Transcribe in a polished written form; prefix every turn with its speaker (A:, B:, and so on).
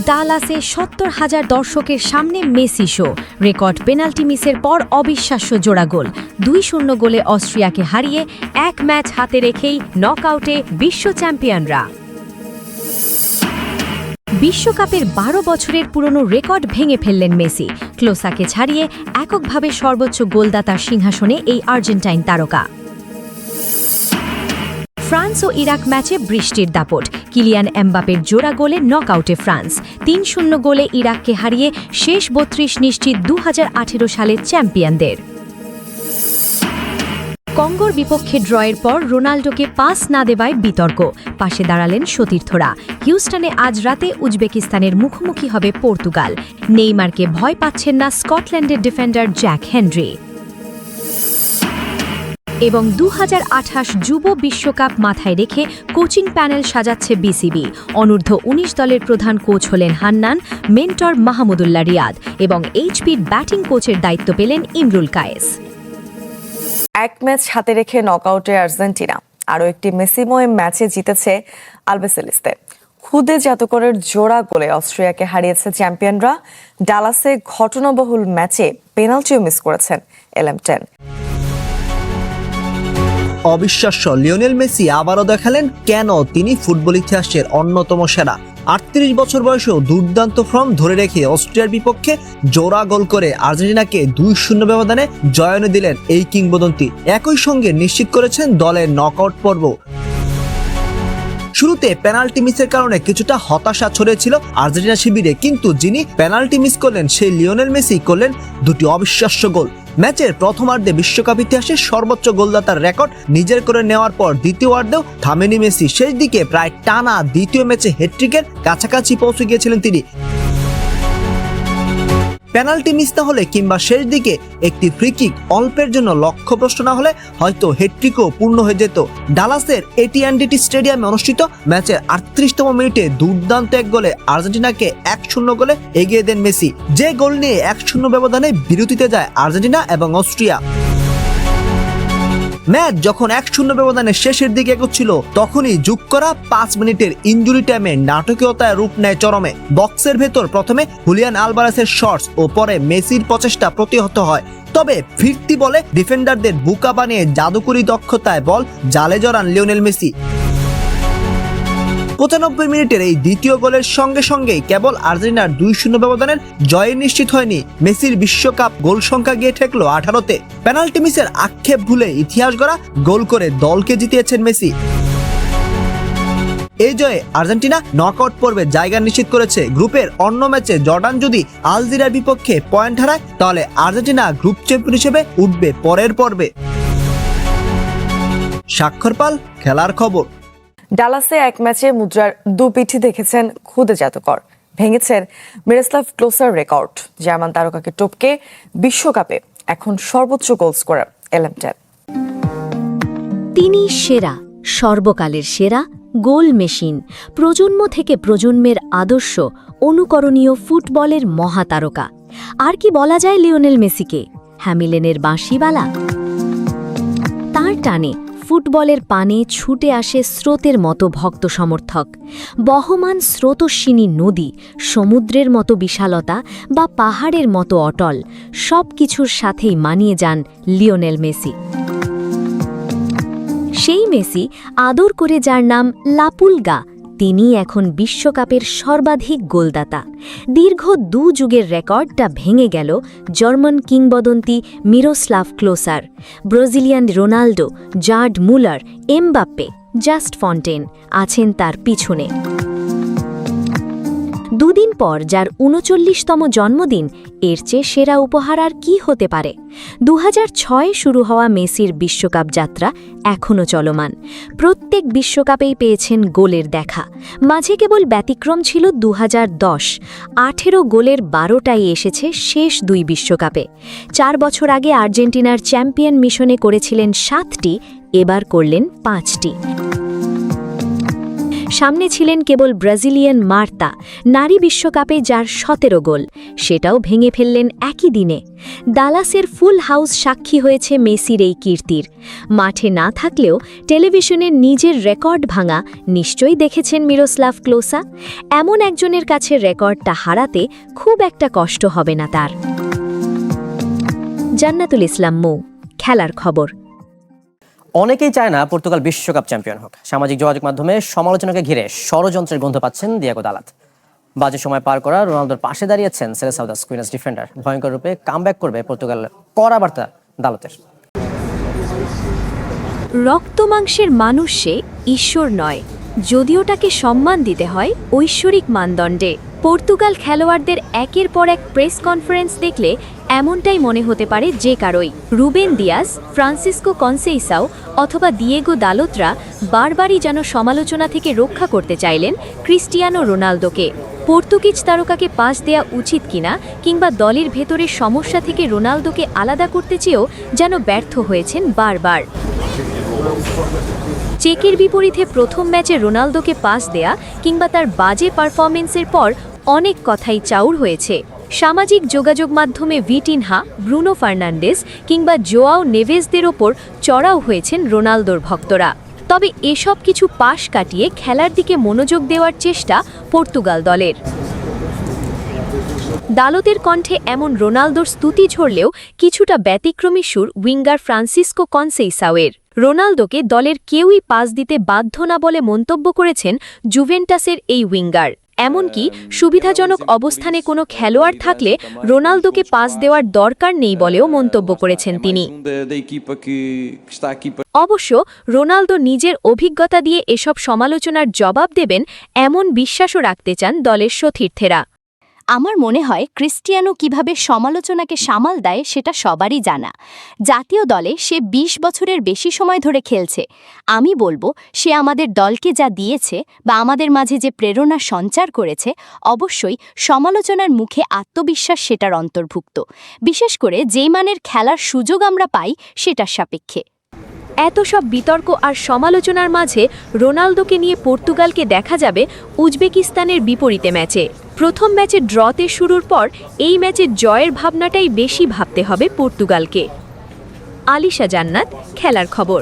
A: ডালাসে ৭০,০০০ দর্শকের সামনে Messi show, record penalty মিসের পর অবিশ্বাস্য জোড়া গোল। ২-০ গোলে অস্ট্রিয়াকে হারিয়ে এক ম্যাচ হাতে রেখেই নকআউটে বিশ্ব চ্যাম্পিয়নরা। বিশ্বকাপের ১২ বছরের পুরনো রেকর্ড ভেঙে ফেললেন মেসি। ক্লোসাকে ছাড়িয়ে এককভাবে সর্বোচ্চ গোলদাতার সিংহাসনে এই আর্জেন্টাইন তারকা। ফ্রান্স ও ইরাক ম্যাচে বৃষ্টির দাপট, কিলিয়ান এমবাপের জোড়া গোলে নকআউটে ফ্রান্স। ৩-০ গোলে ইরাককে হারিয়ে শেষ ৩২ নিশ্চিত ২০১৮ সালের চ্যাম্পিয়নদের। কঙ্গোর বিপক্ষে ড্রয়ের পর রোনাল্ডোকে পাস না দেওয়ায় বিতর্ক, পাশে দাঁড়ালেন সতীর্থরা। হিউস্টনে আজ রাতে উজবেকিস্তানের মুখোমুখি হবে পর্তুগাল। নেইমারকে ভয় পাচ্ছেন না স্কটল্যান্ডের ডিফেন্ডার জ্যাক হেনরি। এবং ২০২৮ যুব বিশ্বকাপ মাথায় রেখে কোচিং প্যানেল সাজাচ্ছে বিসিবি। অনূর্ধ্ব ১৯ দলের প্রধান কোচ হলেন হান্নান, মেন্টর মাহমুদুল্লাহ রিয়াদ এবং এইচপির ব্যাটিং কোচের দায়িত্ব পেলেন ইমরুল কায়েস।
B: এক ম্যাচ হাতে রেখে নকআউটে আর্জেন্টিনা, আরও একটি মেসিময় ম্যাচে জিতেছে আলবিসেলেস্তে। খুদে জাতকরের জোড়া গোলে অস্ট্রিয়াকে হারিয়েছে চ্যাম্পিয়নরা। ডালাসে ঘটনাবহুল ম্যাচে পেনাল্টিও মিস করেছেন এলএম10।
C: অবিশ্বাস্য, লিওনেল মেসি আবারও দেখালেন কেন তিনি ফুটবল ইতিহাসের অন্যতম সেরা। ৩৮ বছর বয়সেও দুর্দান্ত ফর্ম ধরে রেখে অস্ট্রিয়ার বিপক্ষে জোড়া গোল করে আর্জেন্টিনাকে ২-০ ব্যবধানে জয় এনে দিলেন এই কিংবদন্তি। একই সঙ্গে নিশ্চিত করেছেন দলের নকআউট পর্ব। শুরুতে পেনাল্টি মিসের কারণে কিছুটা হতাশা ছড়িয়েছিল আর্জেন্টিনা শিবিরে, কিন্তু যিনি পেনাল্টি মিস করলেন সেই লিওনেল মেসি করলেন দুটি অবিশ্বাস্য গোল। ম্যাচের প্রথমার্ধে বিশ্বকাপ ইতিহাসে সর্বোচ্চ গোলদাতার রেকর্ড নিজের করে নেওয়ার পর দ্বিতীয়ার্ধেও থামেনি মেসি। শেষ দিকে প্রায় টানা দ্বিতীয় ম্যাচে হ্যাটট্রিকের কাছাকাছি পৌঁছে গিয়েছিলেন তিনি। পেনাল্টি মিস না হলে কিংবা শেষ দিকে একটি ফ্রি কিক অল্পের জন্য লক্ষ্যভ্রষ্ট না হলে হয়তো হ্যাটট্রিকও পূর্ণ হয়ে যেত। ডালাসের এটিএনডিটি স্টেডিয়ামে অনুষ্ঠিত ম্যাচের ৩৮তম মিনিটে দুর্দান্ত এক গোলে আর্জেন্টিনাকে ১-০ গোলে এগিয়ে দেন মেসি। যে গোল নিয়ে ১-০ ব্যবধানে বিরতিতে যায় আর্জেন্টিনা এবং অস্ট্রিয়া। ম্যাচ যখন ১-০ ব্যবধানে শেষের দিকে এগোচ্ছিল, তখনই যোগ করা ৫ মিনিটের ইনজুরি টাইমে নাটকীয়তায় রূপ নেয় চরমে। বক্সের ভেতর প্রথমে হুলিয়ান আলভারেসের শটস ও পরে মেসির প্রচেষ্টা প্রতিহত হয়। তবে ফিরতি বলে ডিফেন্ডারদের বোকা বানিয়ে জাদুকরি দক্ষতায় বল জালে জড়ান লিওনেল মেসি। ৯৫ মিনিটের এই দ্বিতীয় গোলের সঙ্গে সঙ্গেই কেবল আর্জেন্টিনার ২-০ ব্যবধানের জয় নিশ্চিত হয়নি, মেসির বিশ্বকাপ গোল সংখ্যা গিয়ে ঠেকলো ১৮তে। পেনাল্টি মিসের আক্ষেপ ভুলে ইতিহাস গড়া গোল করে দলকে জিতিয়েছেন মেসি। এই জয়ে আর্জেন্টিনা নকআউট পর্বে জায়গা নিশ্চিত করেছে। গ্রুপের অন্য ম্যাচে জর্ডান যদি আলজেরিয়ার বিপক্ষে পয়েন্ট হারায়, তাহলে আর্জেন্টিনা গ্রুপ চ্যাম্পিয়ন হিসেবে উঠবে পরের পর্বে। স্বাক্ষর পাল, খেলার খবর।
B: ডালাসে এক ম্যাচে মুদ্রার দুপিঠি দেখেছেন খুদে জাতকর, ভেঙেছেন মিরোস্লাভ ক্লোসার রেকর্ড। জার্মান তারকাকে টপকে বিশ্বকাপে এখন সর্বোচ্চ গোল স্কোরার এলএম10।
A: তিনি সেরা, সর্বকালের সেরা গোল মেশিন, প্রজন্ম থেকে প্রজন্মের আদর্শ, অনুকরণীয় ফুটবলের মহাতারকা। আর কি বলা যায় লিওনেল মেসিকে? হ্যামিলেনের বাঁশিবালা। তার টানে ফুটবলের পানে ছুটে আসে স্রোতের মতো ভক্ত সমর্থক। বহমান স্রোতস্বিনী নদী, সমুদ্রের মতো বিশালতা বা পাহাড়ের মতো অটল, সব কিছুর সাথেই মানিয়ে যান লিওনেল মেসি। সেই মেসি আদর করে যার নাম লাপুলগা, তিনি এখন বিশ্বকাপের সর্বাধিক গোলদাতা। দীর্ঘ ২ যুগের রেকর্ডটা ভেঙে গেল জার্মান কিংবদন্তি মিরোস্লাভ ক্লোসার। ব্রাজিলিয়ান রোনাল্ডো, জার্ড মুলার, এমবাপ্পে, জাস্ট ফন্টেন আছেন তার পিছনে। দুদিন পর যার ৩৯তম জন্মদিন, এর চেয়ে সেরা উপহার আর কি হতে পারে? ২০০৬ শুরু হওয়া মেসির বিশ্বকাপ যাত্রা এখনও চলমান। প্রত্যেক বিশ্বকাপেই পেয়েছেন গোলের দেখা। মাঝে কেবল ব্যতিক্রম ছিল ২০১০। ১৮ গোলের ১২টাই এসেছে শেষ ২ বিশ্বকাপে। ৪ বছর আগে আর্জেন্টিনার চ্যাম্পিয়ন মিশনে করেছিলেন ৭টি, এবার করলেন ৫টি। সামনে ছিলেন কেবল ব্রাজিলিয়ান মার্তা, নারী বিশ্বকাপে যার 17 গোল, সেটাও ভেঙে ফেললেন একই দিনে। ডালাসের ফুল হাউস সাক্ষী হয়েছে মেসির এই কীর্তির। মাঠে না থাকলেও টেলিভিশনের নিজের রেকর্ড ভাঙা নিশ্চয়ই দেখেছেন মিরোস্লাভ ক্লোসা। এমন একজনের কাছে রেকর্ডটা হারাতে খুব একটা কষ্ট হবে না তার। জান্নাতুল ইসলাম মৌ, খেলার খবর।
D: অনেকেই চায় না পর্তুগাল বিশ্বকাপ চ্যাম্পিয়ন হোক। সামাজিক যোগাযোগ মাধ্যমে সমালোচনাকে ঘিরে ষড়যন্ত্রের গন্ধ পাচ্ছেন দিয়েগো দালাত। বাজে সময় পার করা রোনালদোর পাশে দাঁড়িয়েছেন সেলেসাউদাস কুইনাস ডিফেন্ডার। ভয়ঙ্কর রূপে কামব্যাক করবে পর্তুগাল, কড়া বার্তা দালাতের।
A: রক্তমাংসের মানুষ সে, ঈশ্বর নয়, যদিও তাকে সম্মান দিতে হয় ঐশ্বরিক মানদণ্ডে। পর্তুগাল খেলোয়াড়দের একের পর এক প্রেস কনফারেন্স দেখলে এমনটাই মনে হতে পারে যে কারোই। রুবেন দিয়াস, ফ্রান্সিসকো কনসেইসাও অথবা দিয়েগো দালোতরা বারবারই যেন সমালোচনা থেকে রক্ষা করতে চাইলেন ক্রিস্টিয়ানো রোনালদোকে। পর্তুগিজ তারকাকে পাস দেয়া উচিত কিনা কিংবা দলের ভেতরের সমস্যা থেকে রোনালদোকে আলাদা করতে চেয়েও যেন ব্যর্থ হয়েছেন বারবার। চেকের বিপরীতে প্রথম ম্যাচে রোনালদোকে পাস দেয়া কিংবা তার বাজে পারফরমেন্সের পর অনেক কথাই চাউর হয়েছে। সামাজিক যোগাযোগ মাধ্যমে ভিটিনহা, ব্রুনো ফার্নান্ডেস কিংবা জোয়াও নেভেসদের ওপর চড়াও হয়েছেন রোনালদোর ভক্তরা। তবে এসব কিছু পাশ কাটিয়ে খেলার দিকে মনোযোগ দেওয়ার চেষ্টা পর্তুগাল দলের। দালতের কণ্ঠে এমন রোনালদোর স্তুতি ঝরলেও কিছুটা ব্যতিক্রমী সুর উইঙ্গার ফ্রান্সিসকো কনসেইসাওয়ের। রোনালদোকে দলের কেউই পাস দিতে বাধ্য না বলে মন্তব্য করেছেন জুভেন্টাসের এই উইঙ্গার। এমনকি সুবিধাজনক অবস্থানে কোনো খেলোয়াড় থাকলে রোনালদোকে পাস দেওয়ার দরকার নেই বলেও মন্তব্য করেছেন তিনি। অবশ্য রোনালদো নিজের অভিজ্ঞতা দিয়ে এসব সমালোচনার জবাব দেবেন এমন বিশ্বাসও রাখতে চান দলের সতীর্থেরা।
E: আমার মনে হয় ক্রিস্টিয়ানো কিভাবে সমালোচনাকে সামাল দেয় সেটা সবারই জানা। জাতীয় দলে সে ২০ বছরের বেশি সময় ধরে খেলছে। আমি বলবো সে আমাদের দলকে যা দিয়েছে বা আমাদের মাঝে যে প্রেরণা সঞ্চার করেছে, অবশ্যই সমালোচনার মুখে আত্মবিশ্বাস সেটার অন্তর্ভুক্ত। বিশেষ করে যেই মানের খেলার সুযোগ আমরা পাই সেটার সাপেক্ষে।
A: এত সব বিতর্ক আর সমালোচনার মাঝে রোনালদোকে নিয়ে পর্তুগালকে দেখা যাবে উজবেকিস্তানের বিপরীতে ম্যাচে। প্রথম ম্যাচে ড্রতে শুরুর পর এই ম্যাচে জয়ের ভাবনাটাই বেশি ভাবতে হবে পর্তুগালকে। আলিশা জান্নাত, খেলার খবর।